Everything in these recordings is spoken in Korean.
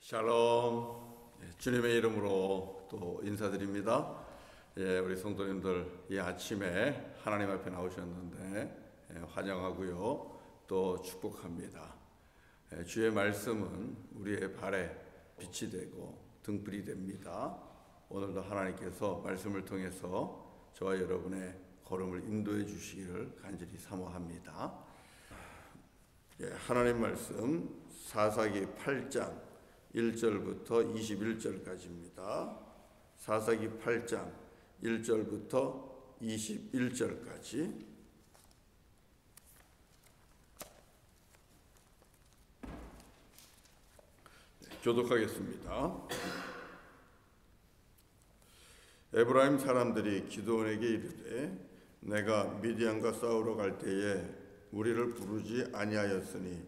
샬롬. 주님의 이름으로 또 인사드립니다. 우리 성도님들 이 아침에 하나님 앞에 나오셨는데 환영하고요, 또 축복합니다. 주의 말씀은 우리의 발에 빛이 되고 등불이 됩니다. 오늘도 하나님께서 말씀을 통해서 저와 여러분의 걸음을 인도해 주시기를 간절히 사모합니다. 하나님 말씀 사사기 8장 1절부터 21절까지입니다. 사사기 8장 1절부터 21절까지 교독하겠습니다. 에브라임 사람들이 기드온에게 이르되 내가 미디안과 싸우러 갈 때에 우리를 부르지 아니하였으니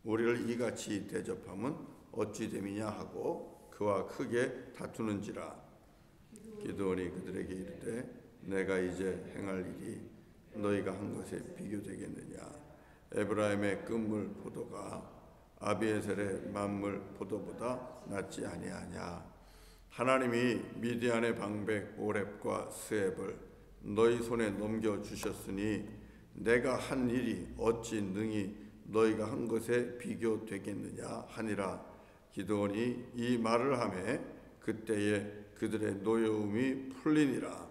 우리를 이같이 대접함은 어찌 됨이냐 하고 그와 크게 다투는지라. 기드온이 그들에게 이르되 내가 이제 행할 일이 너희가 한 것에 비교되겠느냐. 에브라임의 끝물 포도가 아비에셀의 만물 포도보다 낫지 아니하냐. 하나님이 미디안의 방백 오렙과 스앱을 너희 손에 넘겨주셨으니 내가 한 일이 어찌 능히 너희가 한 것에 비교되겠느냐 하니라. 기드온이 이 말을 하매 그때에 그들의 노여움이 풀리니라.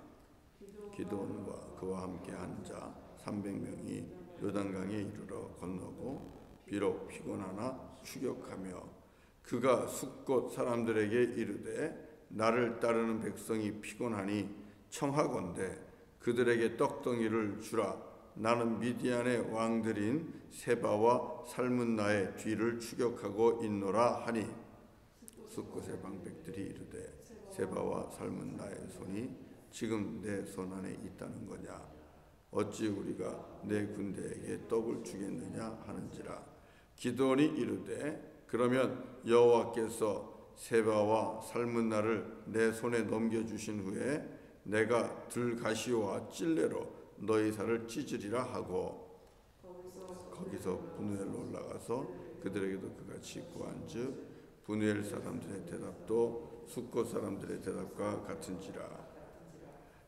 기드온과 그와 함께 한 자 300명이 요단강에 이르러 건너고 비록 피곤하나 추격하며 그가 숫곳 사람들에게 이르되 나를 따르는 백성이 피곤하니 청하건대 그들에게 떡덩이를 주라. 나는 미디안의 왕들인 세바와 살문나의 뒤를 추격하고 있노라 하니 숫곳의 방백들이 이르되 세바와 살문나의 손이 지금 내 손 안에 있다는 거냐. 어찌 우리가 내 군대에게 떡을 주겠느냐 하는지라. 기드온이 이르되 그러면 여호와께서 세바와 살문나를 내 손에 넘겨주신 후에 내가 들가시와 찔레로 너희 살을 찢으리라 하고 거기서 분우엘로 올라가서 그들에게도 그같이 구한즉 분우엘 사람들의 대답도 숫곳 사람들의 대답과 같은지라.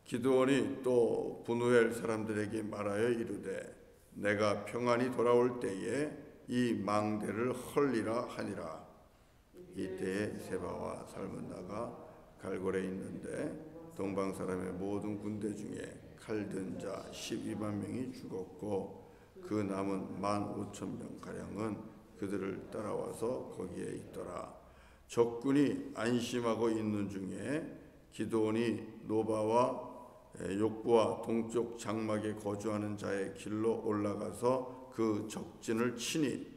기드온이 또 분우엘 사람들에게 말하여 이르되 내가 평안히 돌아올 때에 이 망대를 헐리라 하니라. 이때에 세바와 살문나가 갈골에 있는데 동방 사람의 모든 군대 중에 칼든 자 12만 명이 죽었고 그 남은 15,000명가량은 그들을 따라와서 거기에 있더라. 적군이 안심하고 있는 중에 기드온이 노바와 욕부와 동쪽 장막에 거주하는 자의 길로 올라가서 그 적진을 치니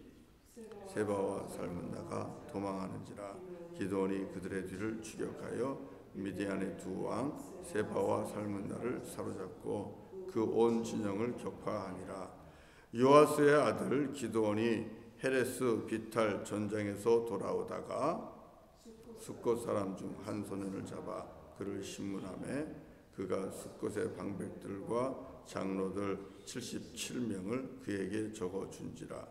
세바와 살문나가 도망하는지라. 기드온이 그들의 뒤를 추격하여 미디안의 두 왕 세바와 살문나를 사로잡고 그 온 진영을 격파하니라. 요아스의 아들 기드온이 헤레스 비탈 전장에서 돌아오다가 숫곳 사람 중 한 소년을 잡아 그를 신문하매 그가 숫곳의 방백들과 장로들 77명을 그에게 적어준지라.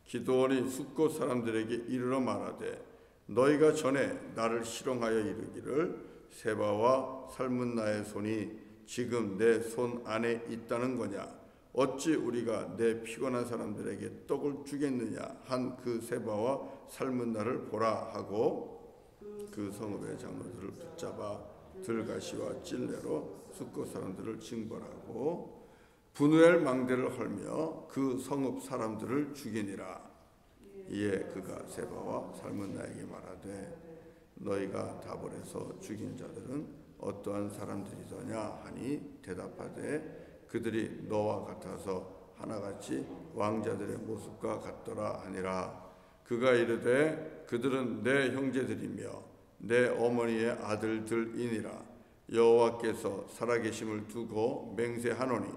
기드온이 숫곳 사람들에게 이르러 말하되 너희가 전에 나를 희롱하여 이르기를 세바와 살문나의 손이 지금 내 손 안에 있다는 거냐. 어찌 우리가 내 피곤한 사람들에게 떡을 주겠느냐 한 그 세바와 살문나를 보라 하고 그 성읍의 장로들을 붙잡아 들가시와 찔레로 숫곳 사람들을 징벌하고 분우엘 망대를 헐며 그 성읍 사람들을 죽이니라. 이에 그가 세바와 살문나에게 말하되 너희가 다볼에서 죽인 자들은 어떠한 사람들이더냐 하니 대답하되 그들이 너와 같아서 하나같이 왕자들의 모습과 같더라 하니라. 그가 이르되 그들은 내 형제들이며 내 어머니의 아들들이니라. 여호와께서 살아계심을 두고 맹세하노니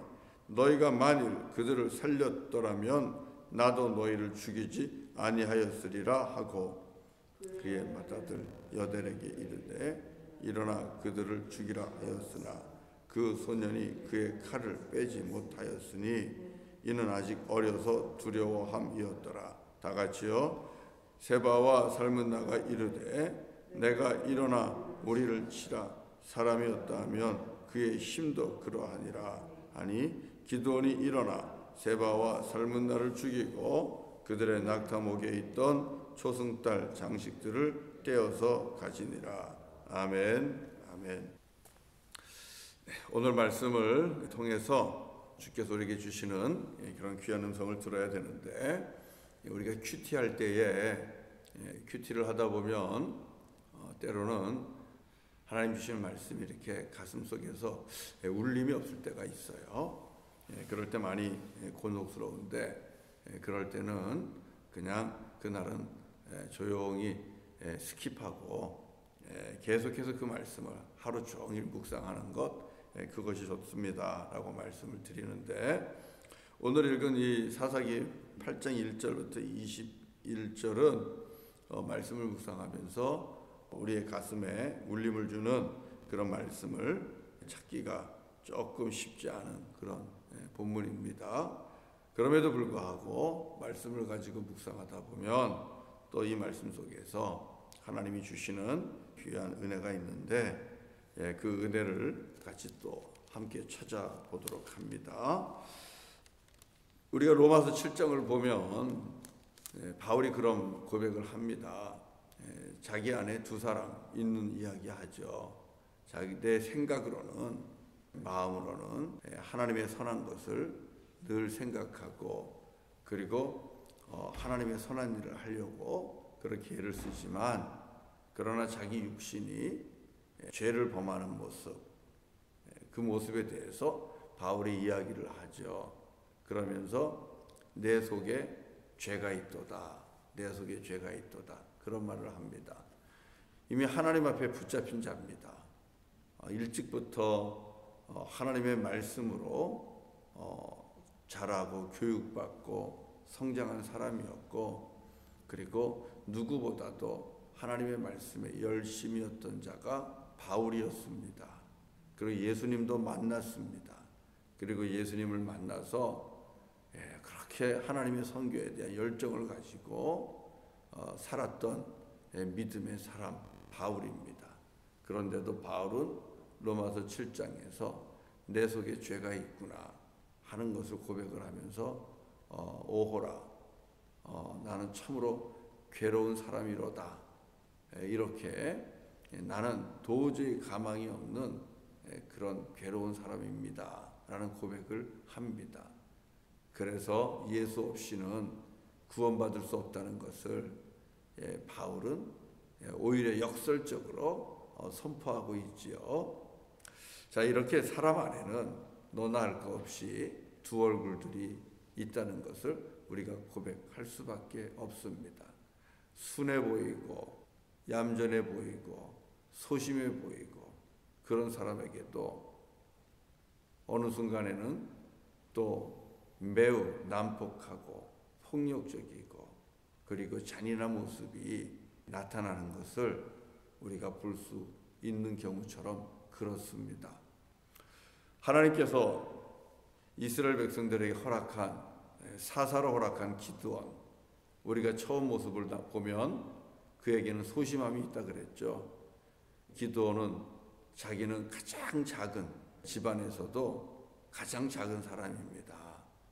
너희가 만일 그들을 살렸더라면 나도 너희를 죽이지 아니하였으리라 하고 그의 맏아들 여델에게 이르되 일어나 그들을 죽이라 하였으나 그 소년이 그의 칼을 빼지 못하였으니 이는 아직 어려서 두려워함이었더라. 다같이요 세바와 살문나가 이르되 내가 일어나 우리를 치라 사람이었다 하면 그의 힘도 그러하니라 하니 기드온이 일어나 세바와 살문나를 죽이고 그들의 낙타목에 있던 초승달 장식들을 떼어서 가지니라. 아멘. 아멘. 오늘 말씀을 통해서 주께서 우리에게 주시는 그런 귀한 음성을 들어야 되는데, 우리가 큐티할 때에 큐티를 하다 보면 때로는 하나님 주시는 말씀이 이렇게 가슴 속에서 울림이 없을 때가 있어요. 그럴 때 많이 곤혹스러운데, 그럴 때는 그냥 그날은 조용히 스킵하고 계속해서 그 말씀을 하루 종일 묵상하는 것, 그것이 좋습니다 라고 말씀을 드리는데, 오늘 읽은 이 사사기 8장 1절부터 21절은 말씀을 묵상하면서 우리의 가슴에 울림을 주는 그런 말씀을 찾기가 조금 쉽지 않은 그런 본문입니다. 그럼에도 불구하고 말씀을 가지고 묵상하다 보면 또 이 말씀 속에서 하나님이 주시는 귀한 은혜가 있는데, 그 은혜를 같이 또 함께 찾아보도록 합니다. 우리가 로마서 7장을 보면 바울이 그런 고백을 합니다. 자기 안에 두 사람 있는 이야기 하죠. 내 생각으로는, 마음으로는 하나님의 선한 것을 늘 생각하고, 그리고 하나님의 선한 일을 하려고 그렇게 애를 쓰지만, 그러나 자기 육신이 죄를 범하는 모습, 그 모습에 대해서 바울이 이야기를 하죠. 그러면서 내 속에 죄가 있도다, 내 속에 죄가 있도다, 그런 말을 합니다. 이미 하나님 앞에 붙잡힌 자입니다. 일찍부터 하나님의 말씀으로 자라고 교육받고 성장한 사람이었고, 그리고 누구보다도 하나님의 말씀에 열심이었던 자가 바울이었습니다. 그리고 예수님도 만났습니다. 그리고 예수님을 만나서 그렇게 하나님의 선교에 대한 열정을 가지고 살았던 믿음의 사람 바울입니다. 그런데도 바울은 로마서 7장에서 내 속에 죄가 있구나 하는 것을 고백을 하면서 오호라, 나는 참으로 괴로운 사람이로다, 이렇게 나는 도저히 가망이 없는 그런 괴로운 사람입니다 라는 고백을 합니다. 그래서 예수 없이는 구원받을 수 없다는 것을 바울은 오히려 역설적으로 선포하고 있지요. 자, 이렇게 사람 안에는 너나 할 것 없이 두 얼굴들이 있다는 것을 우리가 고백할 수밖에 없습니다. 순해 보이고 얌전해 보이고 소심해 보이고 그런 사람에게도 어느 순간에는 또 매우 난폭하고 폭력적이고 그리고 잔인한 모습이 나타나는 것을 우리가 볼 수 있는 경우처럼 그렇습니다. 하나님께서 이스라엘 백성들에게 사사로 허락한 기드온, 우리가 처음 모습을 보면 그에게는 소심함이 있다 그랬죠. 기드온은 자기는 가장 작은 집안에서도 가장 작은 사람입니다.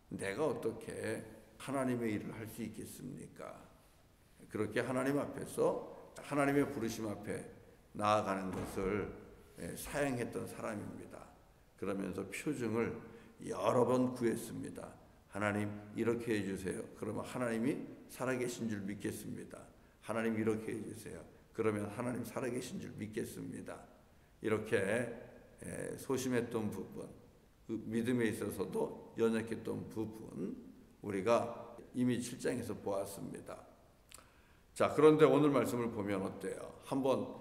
내가 어떻게 하나님의 일을 할 수 있겠습니까? 그렇게 하나님 앞에서 하나님의 부르심 앞에 나아가는 것을 사양했던 사람입니다. 그러면서 표징을 여러 번 구했습니다. 하나님 이렇게 해주세요. 그러면 하나님이 살아계신 줄 믿겠습니다. 하나님 이렇게 해주세요. 그러면 하나님 살아계신 줄 믿겠습니다. 이렇게 소심했던 부분, 믿음에 있어서도 연약했던 부분, 우리가 이미 7장에서 보았습니다. 자, 그런데 오늘 말씀을 보면 어때요? 한번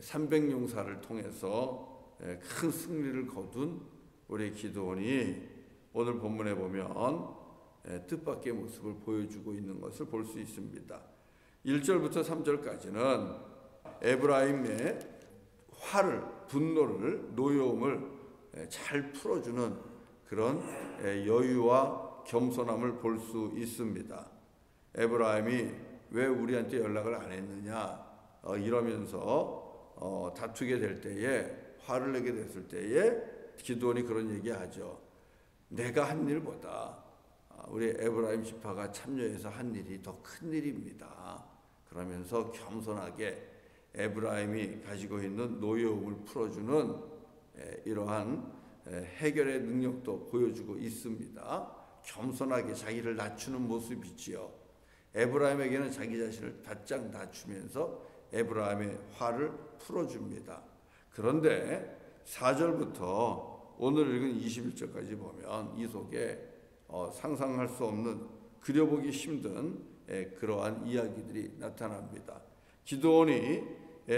300용사를 통해서 큰 승리를 거둔 우리 기드온이 오늘 본문에 보면 뜻밖의 모습을 보여주고 있는 것을 볼 수 있습니다. 1절부터 3절까지는 에브라임의 화를, 분노를, 노여움을 잘 풀어주는 그런 여유와 겸손함을 볼 수 있습니다. 에브라임이 왜 우리한테 연락을 안 했느냐 이러면서 다투게 될 때에, 화를 내게 됐을 때에 기드온이 그런 얘기하죠. 내가 한 일보다 우리 에브라임 지파가 참여해서 한 일이 더 큰 일입니다. 그러면서 겸손하게 에브라임이 가지고 있는 노여움을 풀어주는 이러한 해결의 능력도 보여주고 있습니다. 겸손하게 자기를 낮추는 모습이지요. 에브라임에게는 자기 자신을 바짝 낮추면서 에브라임의 화를 풀어줍니다. 그런데 4절부터 오늘 읽은 21절까지 보면 이 속에 상상할 수 없는, 그려보기 힘든 그러한 이야기들이 나타납니다. 기드온이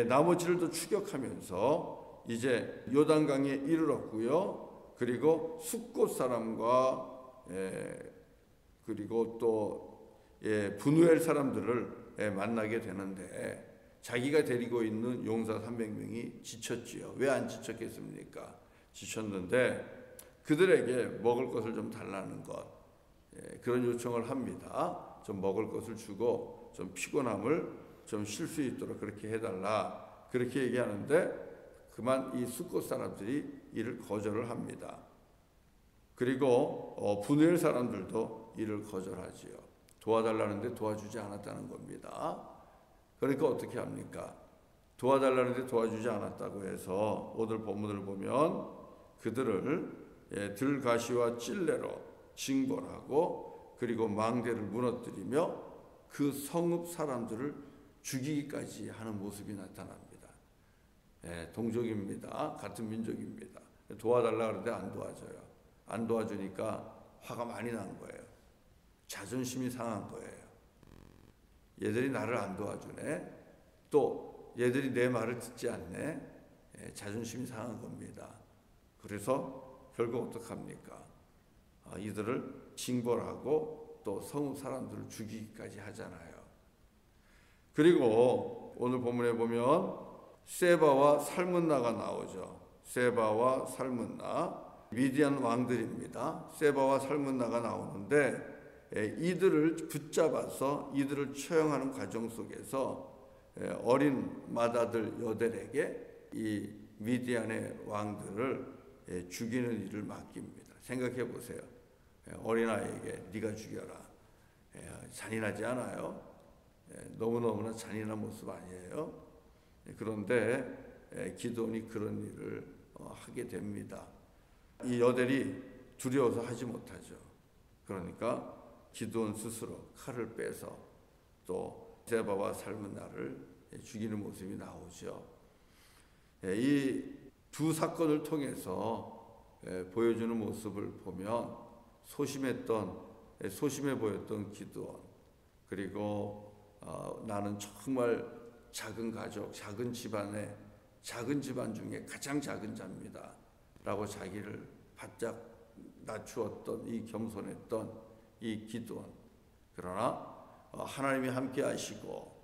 나머지를 추격하면서 이제 요단강에 이르렀고요. 그리고 숫곳 사람과 그리고 또 브누엘 사람들을 만나게 되는데, 자기가 데리고 있는 용사 300명이 지쳤지요. 왜 안 지쳤겠습니까? 지쳤는데 그들에게 먹을 것을 좀 달라는 것, 그런 요청을 합니다. 좀 먹을 것을 주고 좀 피곤함을 좀 쉴 수 있도록 그렇게 해달라, 그렇게 얘기하는데 그만 이 숫곳 사람들이 이를 거절을 합니다. 그리고 브누엘 사람들도 이를 거절하지요. 도와달라는데 도와주지 않았다는 겁니다. 그러니까 어떻게 합니까? 도와달라는데 도와주지 않았다고 해서 오늘 본문을 보면 그들을 들가시와 찔레로 징벌하고 그리고 망대를 무너뜨리며 그 성읍 사람들을 죽이기까지 하는 모습이 나타납니다. 동족입니다. 같은 민족입니다. 도와달라 그러는데 안 도와줘요. 안 도와주니까 화가 많이 난 거예요. 자존심이 상한 거예요. 얘들이 나를 안 도와주네, 또 얘들이 내 말을 듣지 않네, 자존심이 상한 겁니다. 그래서 결국 어떡합니까? 이들을 징벌하고 또 성읍 사람들을 죽이기까지 하잖아요. 그리고 오늘 본문에 보면 세바와 살문나가 나오죠. 세바와 살문나, 미디안 왕들입니다. 세바와 살문나가 나오는데 이들을 붙잡아서 이들을 처형하는 과정 속에서 어린 맏아들 여델에게 이 미디안의 왕들을 죽이는 일을 맡깁니다. 생각해 보세요. 어린아이에게 네가 죽여라. 잔인하지 않아요? 너무너무나 잔인한 모습 아니에요? 그런데 기드온이 그런 일을 하게 됩니다. 이 여델이 두려워서 하지 못하죠. 그러니까 기드온 스스로 칼을 빼서 또 세바와 살문나를 죽이는 모습이 나오죠. 이 두 사건을 통해서 보여주는 모습을 보면 소심해 보였던 기드온, 그리고 나는 정말 작은 가족, 작은 집안의 작은 집안 중에 가장 작은 자입니다 라고 자기를 바짝 낮추었던 이 겸손했던 이 기드온. 그러나 하나님이 함께 하시고,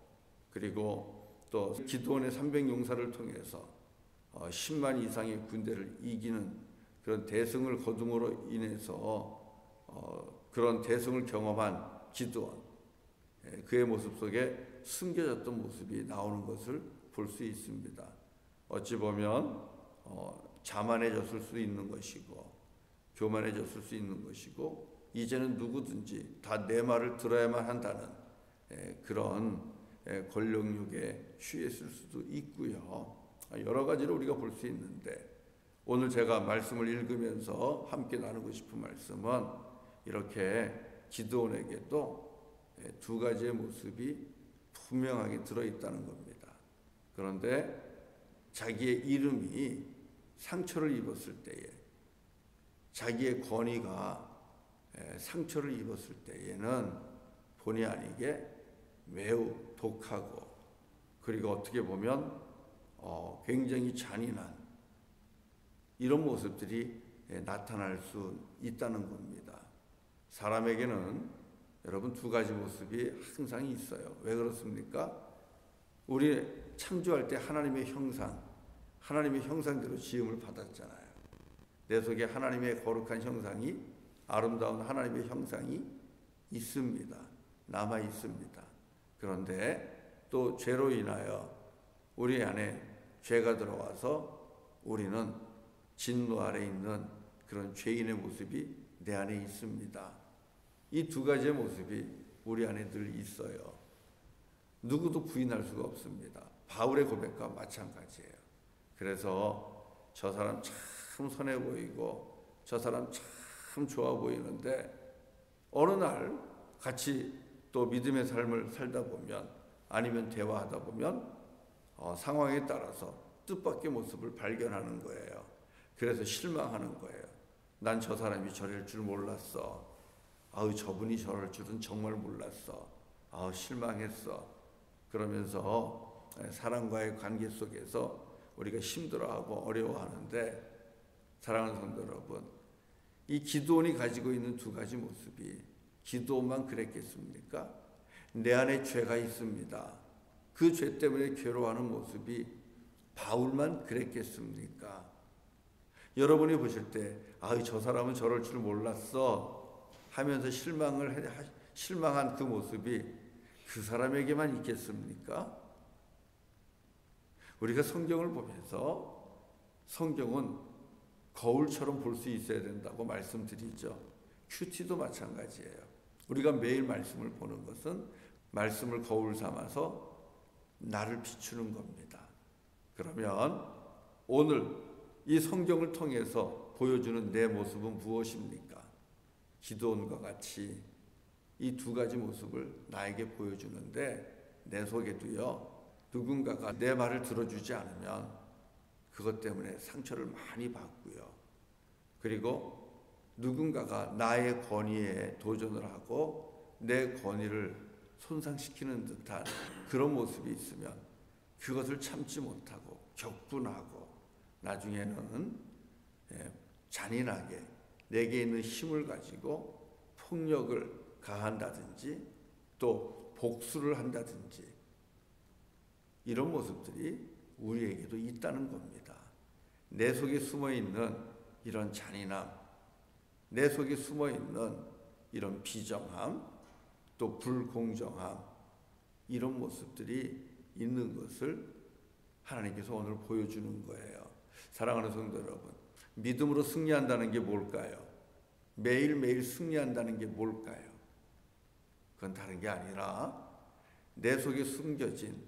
그리고 또 기드온의 300용사를 통해서 10만 이상의 군대를 이기는 그런 대승을 거둠으로 인해서 그런 대승을 경험한 기드온, 그의 모습 속에 숨겨졌던 모습이 나오는 것을 볼 수 있습니다. 어찌 보면 자만해졌을 수 있는 것이고 교만해졌을 수 있는 것이고, 이제는 누구든지 다 내 말을 들어야만 한다는 그런 권력욕에 취했을 수도 있고요. 여러 가지로 우리가 볼 수 있는데, 오늘 제가 말씀을 읽으면서 함께 나누고 싶은 말씀은 이렇게 기드온에게도 두 가지의 모습이 분명하게 들어있다는 겁니다. 그런데 자기의 이름이 상처를 입었을 때에, 자기의 권위가 상처를 입었을 때에는 본의 아니게 매우 독하고, 그리고 어떻게 보면 굉장히 잔인한 이런 모습들이 나타날 수 있다는 겁니다. 사람에게는 여러분 두 가지 모습이 항상 있어요. 왜 그렇습니까? 우리 창조할 때 하나님의 형상대로 지음을 받았잖아요. 내 속에 하나님의 거룩한 형상이, 아름다운 하나님의 형상이 있습니다. 남아 있습니다. 그런데 또 죄로 인하여 우리 안에 죄가 들어와서 우리는 진노 아래 있는 그런 죄인의 모습이 내 안에 있습니다. 이 두 가지의 모습이 우리 안에 늘 있어요. 누구도 부인할 수가 없습니다. 바울의 고백과 마찬가지예요. 그래서 저 사람 참 선해 보이고 저 사람 참 좋아 보이는데 어느 날 같이 또 믿음의 삶을 살다 보면 아니면 대화하다 보면 상황에 따라서 뜻밖의 모습을 발견하는 거예요. 그래서 실망하는 거예요. 난 저 사람이 저럴 줄 몰랐어. 아우, 저분이 저럴 줄은 정말 몰랐어. 아우, 실망했어. 그러면서 사람과의 관계 속에서 우리가 힘들어하고 어려워하는데, 사랑하는 성도 여러분, 이 기드온이 가지고 있는 두 가지 모습이 기드온만 그랬겠습니까? 내 안에 죄가 있습니다. 그 죄 때문에 괴로워하는 모습이 바울만 그랬겠습니까? 여러분이 보실 때 저 사람은 저럴 줄 몰랐어 하면서 실망한 그 모습이 그 사람에게만 있겠습니까? 우리가 성경을 보면서 성경은 거울처럼 볼 수 있어야 된다고 말씀드리죠. 큐티도 마찬가지예요. 우리가 매일 말씀을 보는 것은 말씀을 거울 삼아서 나를 비추는 겁니다. 그러면 오늘 이 성경을 통해서 보여주는 내 모습은 무엇입니까? 기드온과 같이 이 두 가지 모습을 나에게 보여주는데, 내 속에도요, 누군가가 내 말을 들어주지 않으면 그것 때문에 상처를 많이 받고요. 그리고 누군가가 나의 권위에 도전을 하고 내 권위를 손상시키는 듯한 그런 모습이 있으면 그것을 참지 못하고 격분하고 나중에는 잔인하게 내게 있는 힘을 가지고 폭력을 가한다든지 또 복수를 한다든지, 이런 모습들이 우리에게도 있다는 겁니다. 내 속에 숨어있는 이런 잔인함, 내 속에 숨어있는 이런 비정함, 또 불공정함, 이런 모습들이 있는 것을 하나님께서 오늘 보여주는 거예요. 사랑하는 성도 여러분, 믿음으로 승리한다는 게 뭘까요? 매일매일 승리한다는 게 뭘까요? 그건 다른 게 아니라 내 속에 숨겨진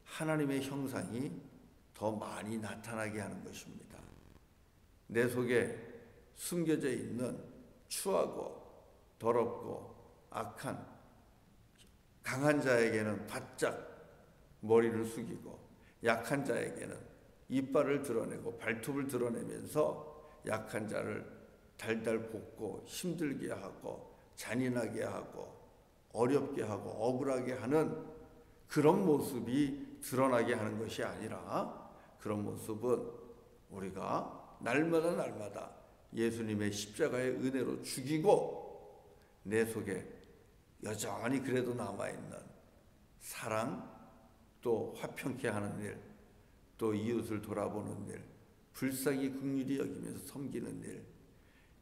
하나님의 형상이 더 많이 나타나게 하는 것입니다. 내 속에 숨겨져 있는 추하고 더럽고 악한, 강한 자에게는 바짝 머리를 숙이고 약한 자에게는 이빨을 드러내고 발톱을 드러내면서 약한 자를 달달 볶고 힘들게 하고 잔인하게 하고 어렵게 하고 억울하게 하는 그런 모습이 드러나게 하는 것이 아니라, 그런 모습은 우리가 날마다 예수님의 십자가의 은혜로 죽이고 내 속에 여전히 그래도 남아있는 사랑, 또 화평케 하는 일, 또 이웃을 돌아보는 일, 불쌍히 긍휼히 여기면서 섬기는 일,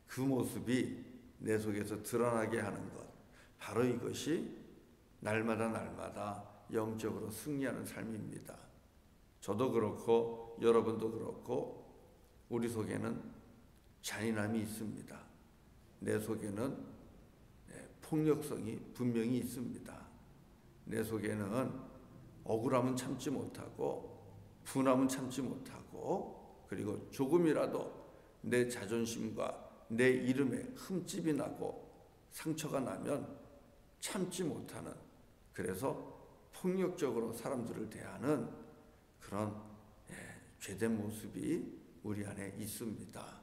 그 모습이 내 속에서 드러나게 하는 것, 바로 이것이 날마다 영적으로 승리하는 삶입니다. 저도 그렇고 여러분도 그렇고 우리 속에는 잔인함이 있습니다. 내 속에는 폭력성이 분명히 있습니다. 내 속에는 억울함은 참지 못하고 분함은 참지 못하고, 그리고 조금이라도 내 자존심과 내 이름에 흠집이 나고 상처가 나면 참지 못하는, 그래서 폭력적으로 사람들을 대하는 그런 죄된 모습이 우리 안에 있습니다.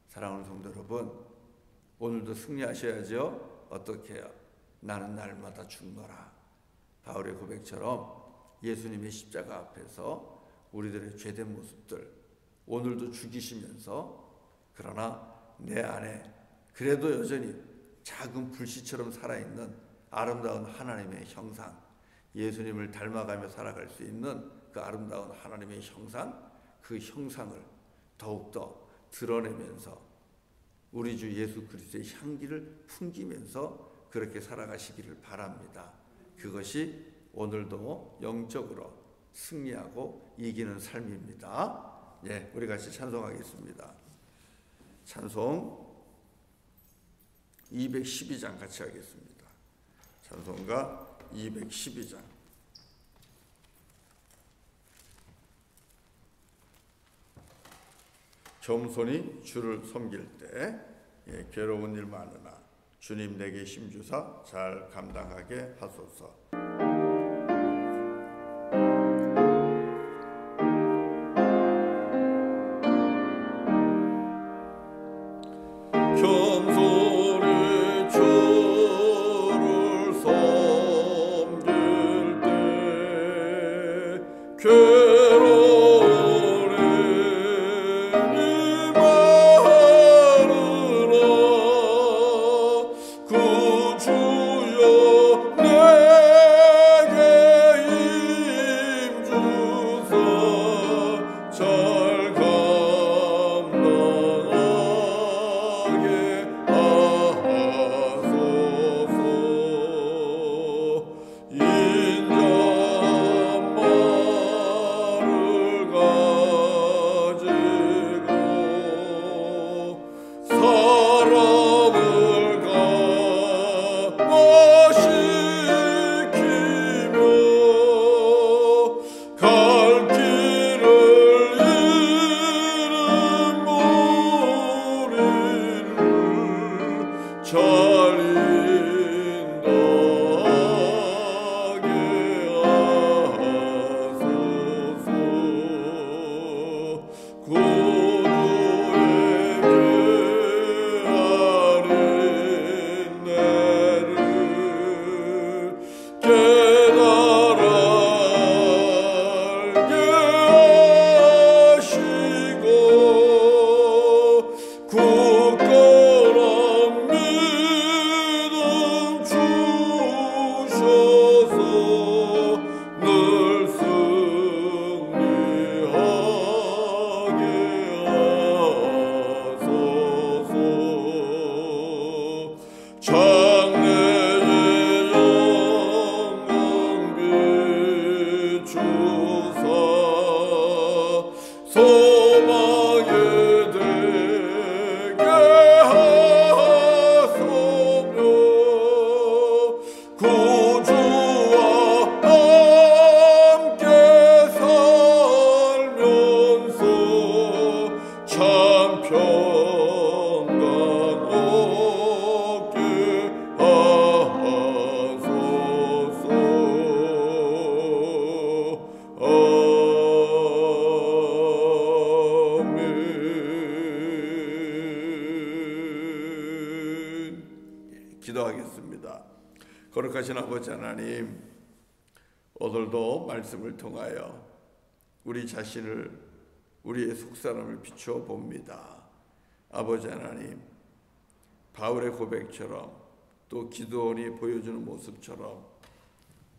사랑하는 성도 여러분, 오늘도 승리하셔야죠. 어떻게 해요? 나는 날마다 죽노라. 바울의 고백처럼 예수님의 십자가 앞에서 우리들의 죄된 모습들 오늘도 죽이시면서, 그러나 내 안에 그래도 여전히 작은 불씨처럼 살아있는 아름다운 하나님의 형상, 예수님을 닮아가며 살아갈 수 있는 그 아름다운 하나님의 형상, 그 형상을 더욱더 드러내면서 우리 주 예수 그리스도의 향기를 풍기면서 그렇게 살아가시기를 바랍니다. 그것이 오늘도 영적으로 승리하고 이기는 삶입니다. 예, 우리 같이 찬송하겠습니다. 찬송 212장 같이 하겠습니다. 찬송가 212장. 겸손히 주를 섬길 때 괴로운 일 많으나 주님 내게 힘주사 잘 감당하게 하소서. 겸손히 주를 섬길 때 괴로운 일이 많으나 그 주여 내게 힘주사 잘 기도하겠습니다. 거룩하신 아버지 하나님, 오늘도 말씀을 통하여 우리 자신을, 우리의 속사람을 비추어 봅니다. 아버지 하나님, 바울의 고백처럼 또 기도원이 보여주는 모습처럼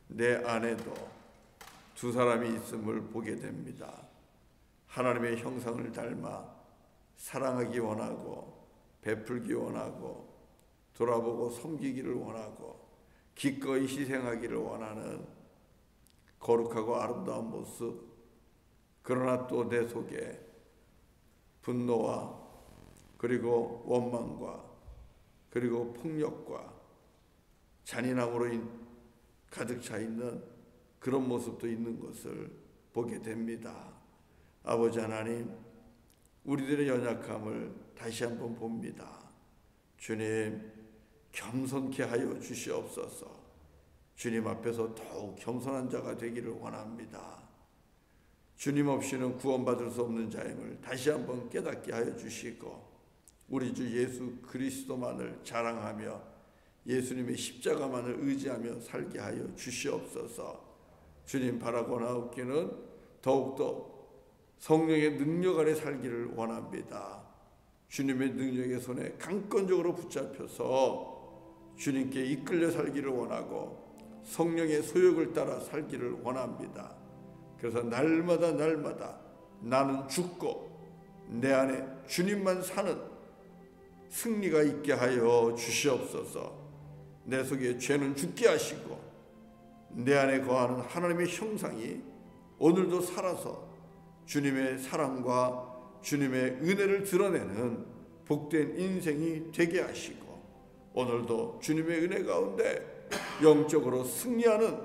내 안에도 두 사람이 있음을 보게 됩니다. 하나님의 형상을 닮아 사랑하기 원하고 베풀기 원하고 돌아보고 섬기기를 원하고 기꺼이 희생하기를 원하는 거룩하고 아름다운 모습, 그러나 또 내 속에 분노와 그리고 원망과 그리고 폭력과 잔인함으로 가득 차 있는 그런 모습도 있는 것을 보게 됩니다. 아버지 하나님, 우리들의 연약함을 다시 한번 봅니다. 주님, 겸손케 하여 주시옵소서. 주님 앞에서 더욱 겸손한 자가 되기를 원합니다. 주님 없이는 구원받을 수 없는 자임을 다시 한번 깨닫게 하여 주시고, 우리 주 예수 그리스도만을 자랑하며 예수님의 십자가만을 의지하며 살게 하여 주시옵소서. 주님 바라고나옵기는 더욱더 성령의 능력 아래 살기를 원합니다. 주님의 능력의 손에 강건적으로 붙잡혀서 주님께 이끌려 살기를 원하고 성령의 소욕을 따라 살기를 원합니다. 그래서 날마다 나는 죽고 내 안에 주님만 사는 승리가 있게 하여 주시옵소서. 내 속에 죄는 죽게 하시고 내 안에 거하는 하나님의 형상이 오늘도 살아서 주님의 사랑과 주님의 은혜를 드러내는 복된 인생이 되게 하시고, 오늘도 주님의 은혜 가운데 영적으로 승리하는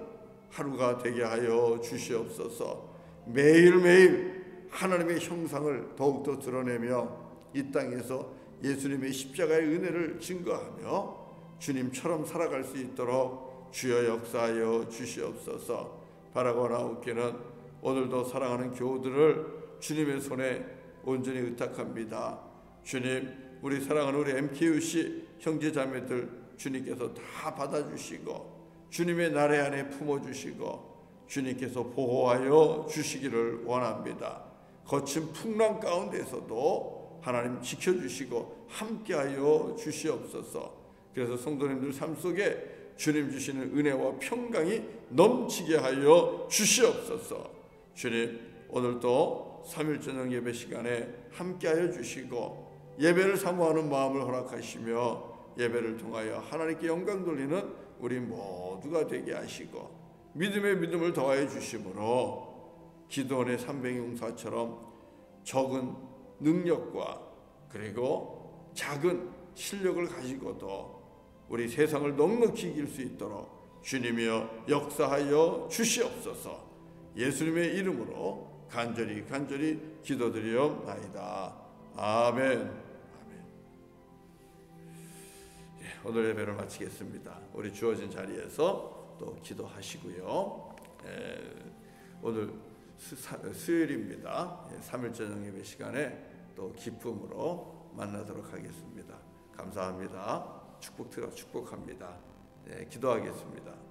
하루가 되게 하여 주시옵소서. 매일매일 하나님의 형상을 더욱더 드러내며 이 땅에서 예수님의 십자가의 은혜를 증거하며 주님처럼 살아갈 수 있도록 주여 역사하여 주시옵소서. 바라고나옵기는 오늘도 사랑하는 교우들을 주님의 손에 온전히 의탁합니다. 주님, 우리 사랑하는 우리 MKUC 형제자매들 주님께서 다 받아주시고 주님의 나래 안에 품어주시고 주님께서 보호하여 주시기를 원합니다. 거친 풍랑 가운데서도 하나님 지켜주시고 함께하여 주시옵소서. 그래서 성도님들 삶 속에 주님 주시는 은혜와 평강이 넘치게 하여 주시옵소서. 주님, 오늘도 3일 저녁 예배 시간에 함께하여 주시고 예배를 사모하는 마음을 허락하시며 예배를 통하여 하나님께 영광 돌리는 우리 모두가 되게 하시고 믿음의 믿음을 더하여 주심으로 기도원의 300용사처럼 적은 능력과 그리고 작은 실력을 가지고도 우리 세상을 넉넉히 이길 수 있도록 주님이여 역사하여 주시옵소서. 예수님의 이름으로 간절히 기도드리옵나이다. 아멘. 오늘 예배를 마치겠습니다. 우리 주어진 자리에서 또 기도하시고요. 오늘 수요일입니다. 3일 저녁 예배 시간에 또 기쁨으로 만나도록 하겠습니다. 감사합니다. 축복합니다. 기도하겠습니다.